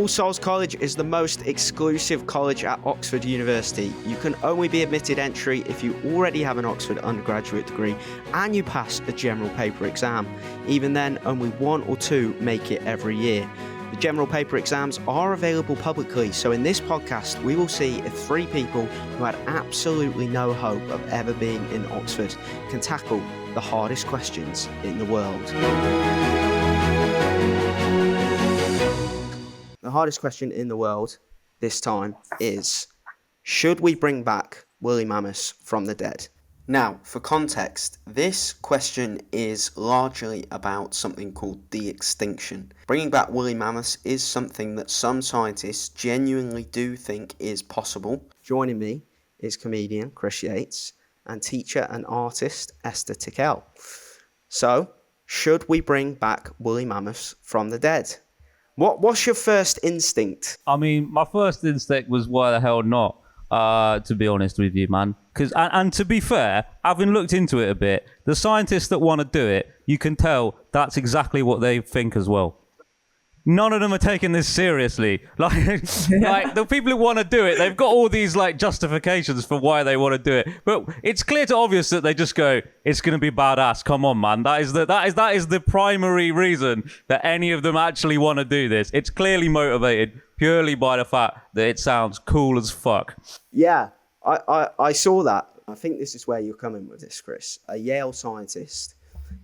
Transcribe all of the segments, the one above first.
All Souls College is the most exclusive college at Oxford University. You can only be admitted entry if you already have an Oxford undergraduate degree and you pass a general paper exam. Even then, only 1 or 2 make it every year. The general paper exams are available publicly, so in this podcast we will see if 3 people who had absolutely no hope of ever being in Oxford can tackle the hardest questions in the world. The hardest question in the world this time is, should we bring back woolly mammoths from the dead? Now, for context, this question is largely about something called de-extinction. Bringing back woolly mammoths is something that some scientists genuinely do think is possible. Joining me is comedian Chris Yates and teacher and artist Esther Tickell. So, should we bring back woolly mammoths from the dead? What's your first instinct? I mean, my first instinct was why the hell not, to be honest with you, man. And to be fair, having looked into it a bit, the scientists that want to do it, you can tell that's exactly what they think as well. None of them are taking this seriously. Like the people who want to do it, they've got all these like justifications for why they want to do it. But it's clear to obvious that they just go, it's going to be badass. Come on, man. That is the primary reason that any of them actually want to do this. It's clearly motivated purely by the fact that it sounds cool as fuck. Yeah, I saw that. I think this is where you're coming with this, Chris. A Yale scientist,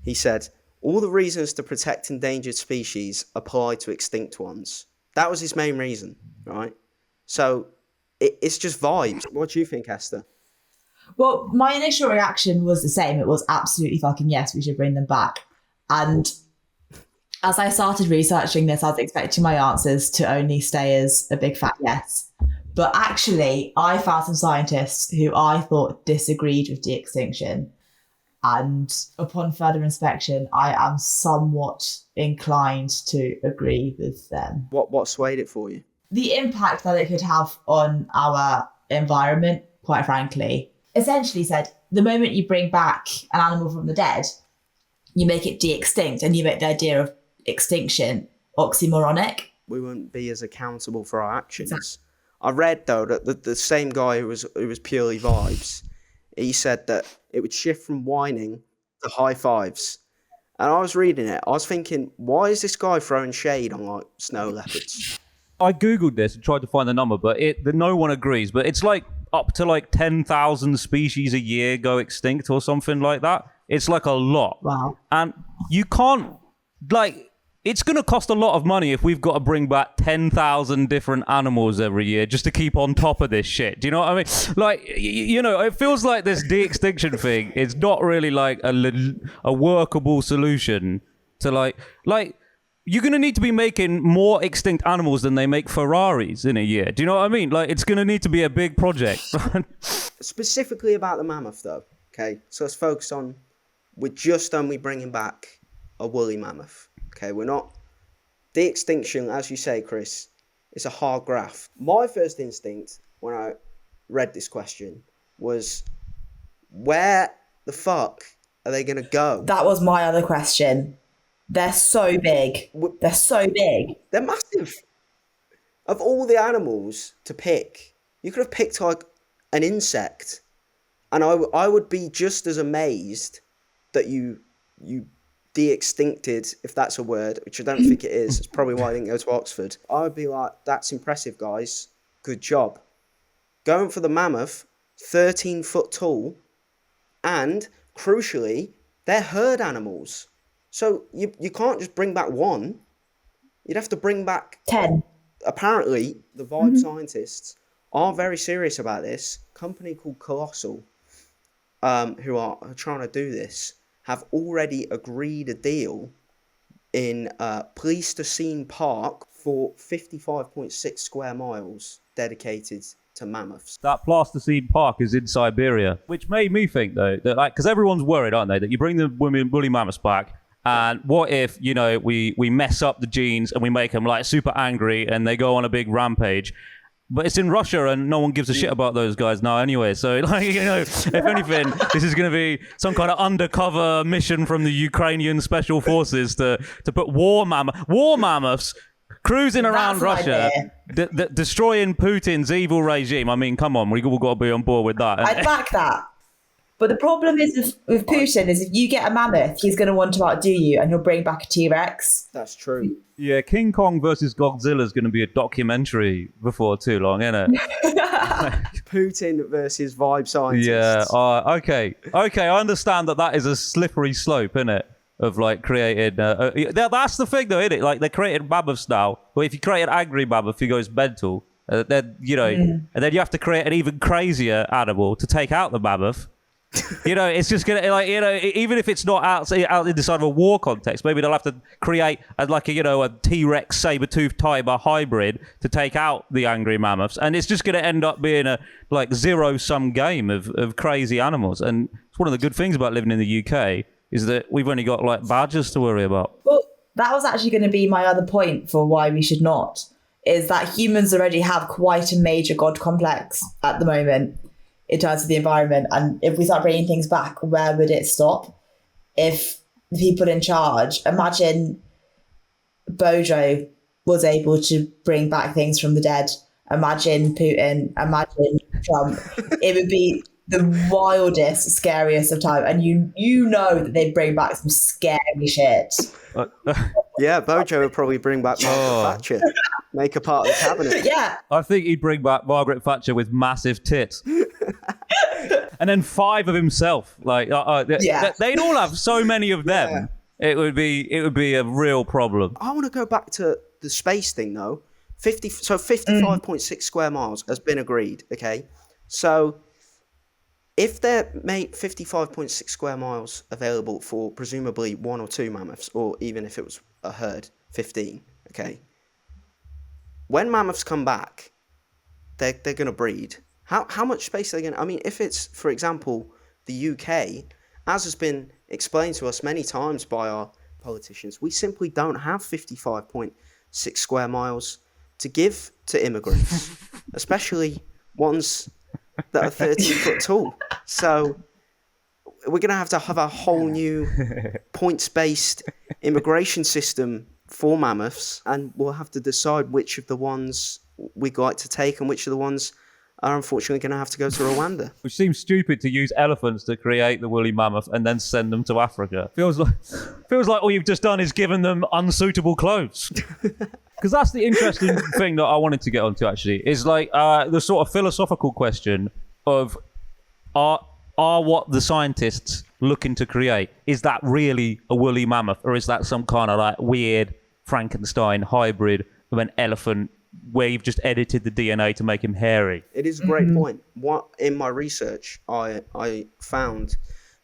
he said, all the reasons to protect endangered species apply to extinct ones. That was his main reason, right? So it's just vibes. What do you think, Esther? Well, my initial reaction was the same. It was absolutely fucking yes, we should bring them back. And as I started researching this, I was expecting my answers to only stay as a big fat yes. But actually, I found some scientists who I thought disagreed with de-extinction. And upon further inspection, I am somewhat inclined to agree with them. What swayed it for you? The impact that it could have on our environment, quite frankly, essentially said the moment you bring back an animal from the dead, you make it de-extinct and you make the idea of extinction oxymoronic. We wouldn't be as accountable for our actions. Exactly. I read, though, that the same guy who was purely vibes, he said that it would shift from whining to high fives. And I was reading it. I was thinking, why is this guy throwing shade on like snow leopards? I googled this and tried to find the number, but no one agrees. But it's like up to like 10,000 species a year go extinct or something like that. It's like a lot. Wow. And you can't, like, it's going to cost a lot of money if we've got to bring back 10,000 different animals every year just to keep on top of this shit. Do you know what I mean? Like, you know, it feels like this de-extinction thing is not really like a workable solution to like you're going to need to be making more extinct animals than they make Ferraris in a year. Do you know what I mean? Like, it's going to need to be a big project. Specifically about the mammoth, though, okay? So let's focus on, we're just only bringing back a woolly mammoth. Okay, we're not... De-extinction, as you say, Chris, is a hard graft. My first instinct when I read this question was, where the fuck are they going to go? That was my other question. They're so big. They're so big. They're massive. Of all the animals to pick, you could have picked like an insect. And I would be just as amazed that you de-extincted, if that's a word, which I don't think it is. It's probably why I didn't go to Oxford. I would be like, that's impressive, guys. Good job. Going for the mammoth, 13 foot tall, and crucially, they're herd animals. So you can't just bring back one. You'd have to bring back 10. Apparently, the vibe scientists are very serious about this. A company called Colossal, who are trying to do this, have already agreed a deal in Pleistocene Park for 55.6 square miles dedicated to mammoths. That Pleistocene Park is in Siberia, which made me think, though, that like, because everyone's worried, aren't they, that you bring the woolly mammoths back, and what if, you know, we mess up the genes and we make them like super angry and they go on a big rampage. But it's in Russia and no one gives a shit about those guys now anyway. So, like, you know, if anything, this is going to be some kind of undercover mission from the Ukrainian special forces to put war mammoths cruising around That's an Russia, idea. destroying Putin's evil regime. I mean, come on, we've all got to be on board with that. I'd back that. But the problem is with Putin is if you get a mammoth, he's going to want to outdo you, and he'll bring back a T-Rex. That's true. Yeah, King Kong versus Godzilla is going to be a documentary before too long, isn't it? Putin versus vibe scientists. Yeah. Okay. I understand that is a slippery slope, isn't it? Of like creating. That's the thing, though, isn't it? Like they created mammoths now. But if you create an angry mammoth who goes mental, then and then you have to create an even crazier animal to take out the mammoth. It's just gonna even if it's not out in the side of a war context, maybe they'll have to create a T-Rex saber-toothed tiger hybrid to take out the angry mammoths, and it's just gonna end up being a zero-sum game of crazy animals. And it's one of the good things about living in the UK is that we've only got badgers to worry about. Well, that was actually going to be my other point for why we should not, is that humans already have quite a major god complex at the moment in terms of the environment. And if we start bringing things back, where would it stop? If the people in charge, imagine Bojo was able to bring back things from the dead. Imagine Putin, imagine Trump. It would be the wildest, scariest of time. And you know that they'd bring back some scary shit. Yeah, Bojo would probably bring back Margaret Thatcher. Make her part of the cabinet. Yeah. I think he'd bring back Margaret Thatcher with massive tits. And then 5 of himself. They'd all have so many of them. Yeah. It would be a real problem. I want to go back to the space thing though. 55.6 square miles has been agreed. Okay, so if they make 55.6 square miles available for presumably 1 or 2 mammoths, or even if it was a herd, 15. Okay, when mammoths come back, they're going to breed. How much space are they going to... I mean, if it's, for example, the UK, as has been explained to us many times by our politicians, we simply don't have 55.6 square miles to give to immigrants, especially ones that are 13 foot tall. So we're going to have a whole new points-based immigration system for mammoths, and we'll have to decide which of the ones we'd like to take and which of the ones are unfortunately going to have to go to Rwanda. Which seems stupid to use elephants to create the woolly mammoth and then send them to Africa. Feels like all you've just done is given them unsuitable clothes. Because that's the interesting thing that I wanted to get onto, actually, is the sort of philosophical question of are what the scientists looking to create, is that really a woolly mammoth, or is that some kind of weird Frankenstein hybrid of an elephant where you've just edited the DNA to make him hairy? It is a great point. In my research, I found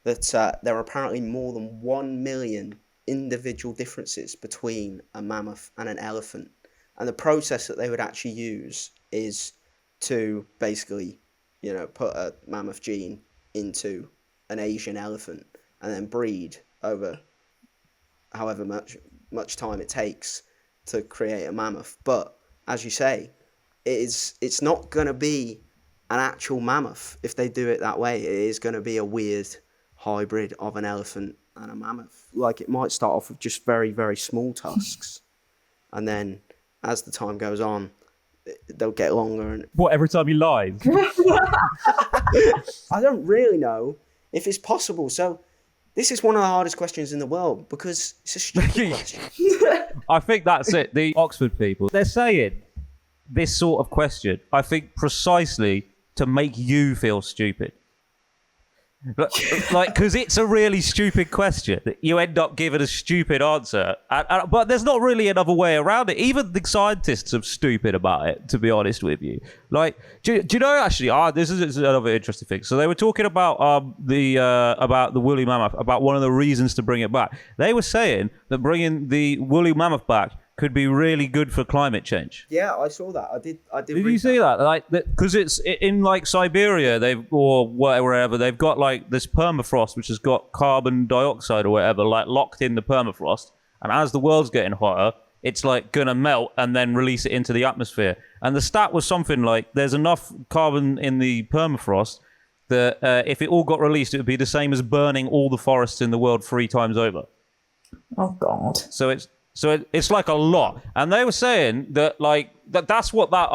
that there are apparently more than 1 million individual differences between a mammoth and an elephant. And the process that they would actually use is to basically, put a mammoth gene into an Asian elephant and then breed over however much time it takes to create a mammoth. But as you say, it's not going to be an actual mammoth if they do it that way. It is going to be a weird hybrid of an elephant and a mammoth. It might start off with just very, very small tusks, and then as the time goes on, they'll get longer. And what, every time he lies? I don't really know if it's possible. So this is one of the hardest questions in the world because it's a stupid question. I think that's it. The Oxford people, they're saying this sort of question, I think, precisely to make you feel stupid. Because it's a really stupid question. You end up giving a stupid answer. But there's not really another way around it. Even the scientists are stupid about it, to be honest with you. Do you know, actually, this is another interesting thing. So they were talking about the woolly mammoth, about one of the reasons to bring it back. They were saying that bringing the woolly mammoth back could be really good for climate change. Yeah, I saw that. I did. Did you see that? Because it's in Siberia, or wherever, they've got this permafrost which has got carbon dioxide or whatever locked in the permafrost, and as the world's getting hotter, it's gonna melt and then release it into the atmosphere. And the stat was something there's enough carbon in the permafrost that if it all got released, it would be the same as burning all the forests in the world 3 times over. Oh God! So So it's like a lot. And they were saying that like that's what that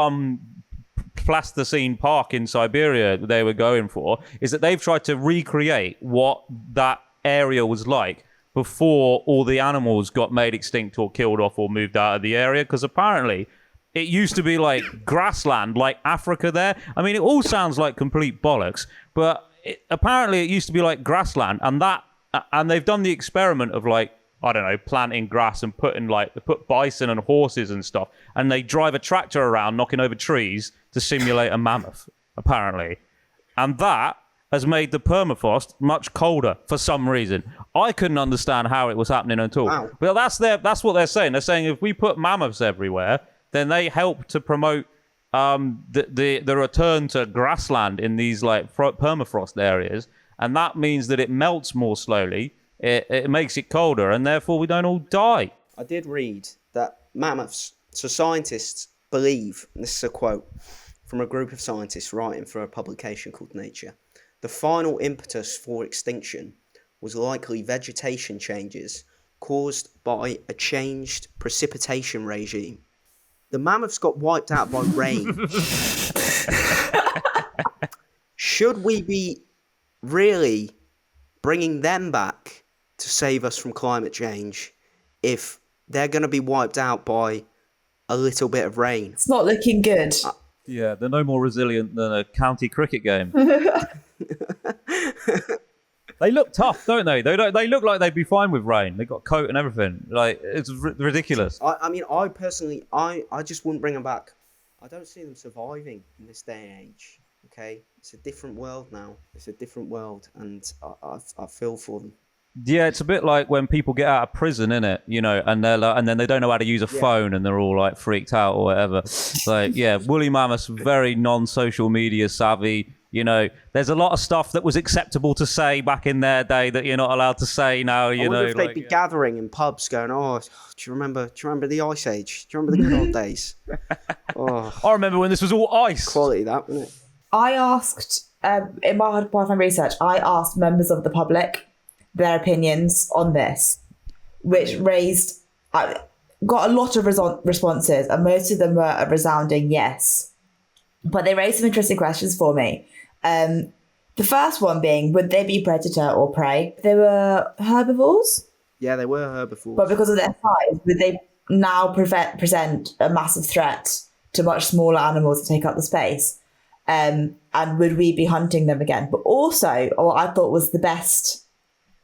plasticine park in Siberia they were going for, is that they've tried to recreate what that area was like before all the animals got made extinct or killed off or moved out of the area, because apparently it used to be like grassland, like Africa there. I mean, it all sounds like complete bollocks, but apparently it used to be like grassland, and they've done the experiment of like, I don't know, planting grass and put bison and horses and stuff, and they drive a tractor around knocking over trees to simulate a mammoth, apparently. And that has made the permafrost much colder for some reason. I couldn't understand how it was happening at all. Wow. But that's what they're saying. They're saying if we put mammoths everywhere, then they help to promote the return to grassland in these like permafrost areas, and that means that it melts more slowly. It makes it colder, and therefore we don't all die. I did read that mammoths, so scientists believe, and this is a quote from a group of scientists writing for a publication called Nature, the final impetus for extinction was likely vegetation changes caused by a changed precipitation regime. The mammoths got wiped out by rain. Should we be really bringing them back to save us from climate change if they're going to be wiped out by a little bit of rain? It's not looking good. Yeah, they're no more resilient than a county cricket game. They look tough, don't they? They look like they'd be fine with rain. They've got a coat and everything. Like, it's ridiculous. I mean, I personally, I just wouldn't bring them back. I don't see them surviving in this day and age. Okay, it's a different world now. It's a different world, and I feel for them. Yeah, it's a bit like when people get out of prison, innit? You know, and they're like, and then they don't know how to use a phone, and they're all like freaked out or whatever. Like, yeah, woolly mammoths, very non-social media savvy. You know, there's a lot of stuff that was acceptable to say back in their day that you're not allowed to say now. You I wonder know, if they'd be gathering in pubs, going, "Oh, do you remember the Ice Age? Do you remember the good old days?" Oh, I remember when this was all ice. quality that, wasn't it? I asked, in my part of my research, I asked members of the public their opinions on this, which raised, got a lot of responses, and most of them were a resounding yes. But they raised some interesting questions for me. The first one being, would they be predator or prey? They were herbivores, Yeah, they were herbivores. but because of their size, would they now present a massive threat to much smaller animals to take up the space? And would we be hunting them again? But also, what I thought was the best,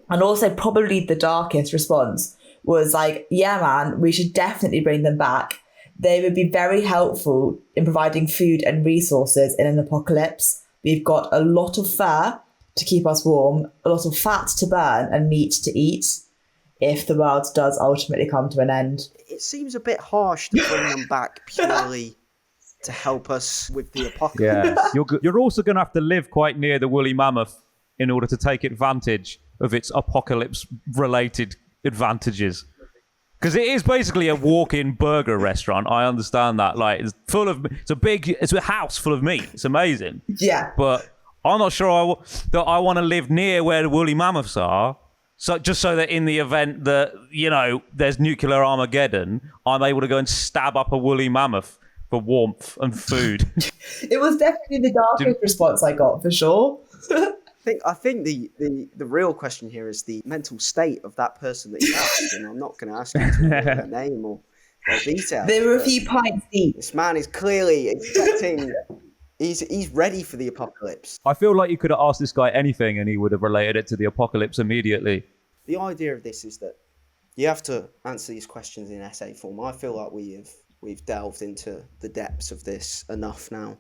and also probably the darkest response, was like, yeah, man, we should definitely bring them back. They would be very helpful in providing food and resources in an apocalypse. We've got a lot of fur to keep us warm, a lot of fat to burn, and meat to eat if the world does ultimately come to an end. It seems a bit harsh to bring them back purely to help us with the apocalypse. Yeah, you're also going to have to live quite near the woolly mammoth in order to take advantage of its apocalypse-related advantages. Because it is basically a walk-in burger restaurant. I understand that. Like, it's a house full of meat. It's amazing. Yeah. But I'm not sure that I want to live near where the woolly mammoths are. So just so that in the event that, you know, there's nuclear Armageddon, I'm able to go and stab up a woolly mammoth for warmth and food. It was definitely the darkest response I got, for sure. I think the real question here is the mental state of that person that you asked, and I'm not going to ask you to remember their name or their details. They were a few pints deep. This man is clearly expecting. He's ready for the apocalypse. I feel like you could have asked this guy anything and he would have related it to the apocalypse immediately. The idea of this is that you have to answer these questions in essay form. I feel like we've delved into the depths of this enough now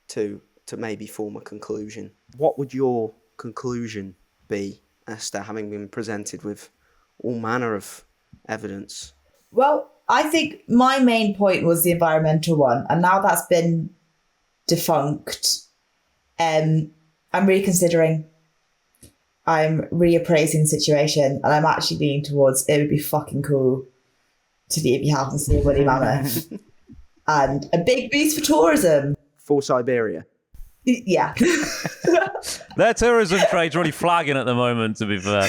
to maybe form a conclusion. What would your conclusion be, Esther, having been presented with all manner of evidence? Well, I think my main point was the environmental one, and now that's been defunct. I'm reconsidering. I'm reappraising the situation, and I'm actually leaning towards it would be fucking cool to leave your house and see a woolly mammoth. And a big boost for tourism. For Siberia. Yeah. Their tourism trade's really flagging at the moment, to be fair.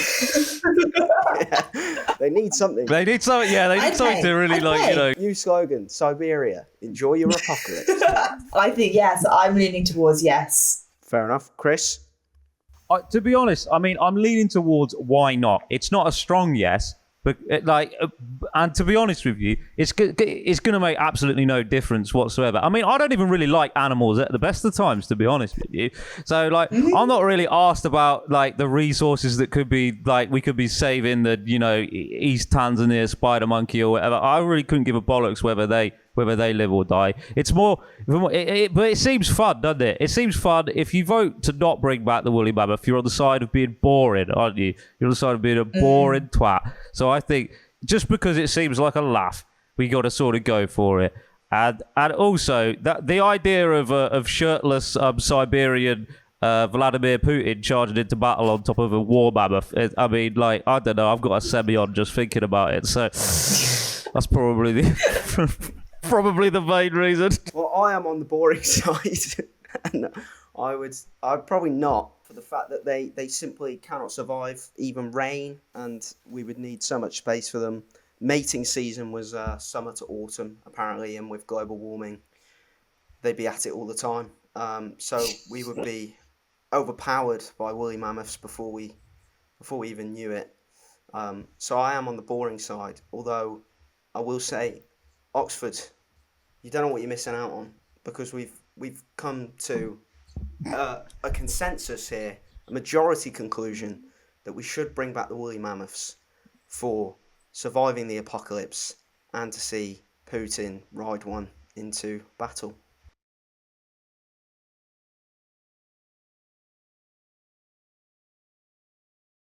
They need something. They need something. Yeah, they need something to really New slogan: Siberia, enjoy your apocalypse. I think yes. I'm leaning towards yes. Fair enough, Chris. To be honest, I mean, I'm leaning towards why not. It's not a strong yes, but and to be honest with you, it's going to make absolutely no difference whatsoever. I mean, I don't even really like animals at the best of times, to be honest with you. So, I'm not really asked about the resources that could be we could be saving the East Tanzania spider monkey or whatever. I really couldn't give a bollocks whether they live or die. It's more, but it seems fun, doesn't it? It seems fun. If you vote to not bring back the woolly mammoth, you're on the side of being boring, aren't you? You're on the side of being a boring twat. So I think just because it seems like a laugh, we got to sort of go for it. And also that the idea of shirtless Siberian Vladimir Putin charging into battle on top of a war mammoth. I mean, I don't know. I've got a semi on just thinking about it. So that's probably the main reason. Well, I am on the boring side, and I'd probably not, for the fact that they simply cannot survive even rain, and we would need so much space for them. Mating season was summer to autumn, apparently, and with global warming, they'd be at it all the time. So we would be overpowered by woolly mammoths before we even knew it. So I am on the boring side, although I will say, Oxford, you don't know what you're missing out on, because we've come to a consensus here, a majority conclusion, that we should bring back the woolly mammoths for surviving the apocalypse and to see Putin ride one into battle.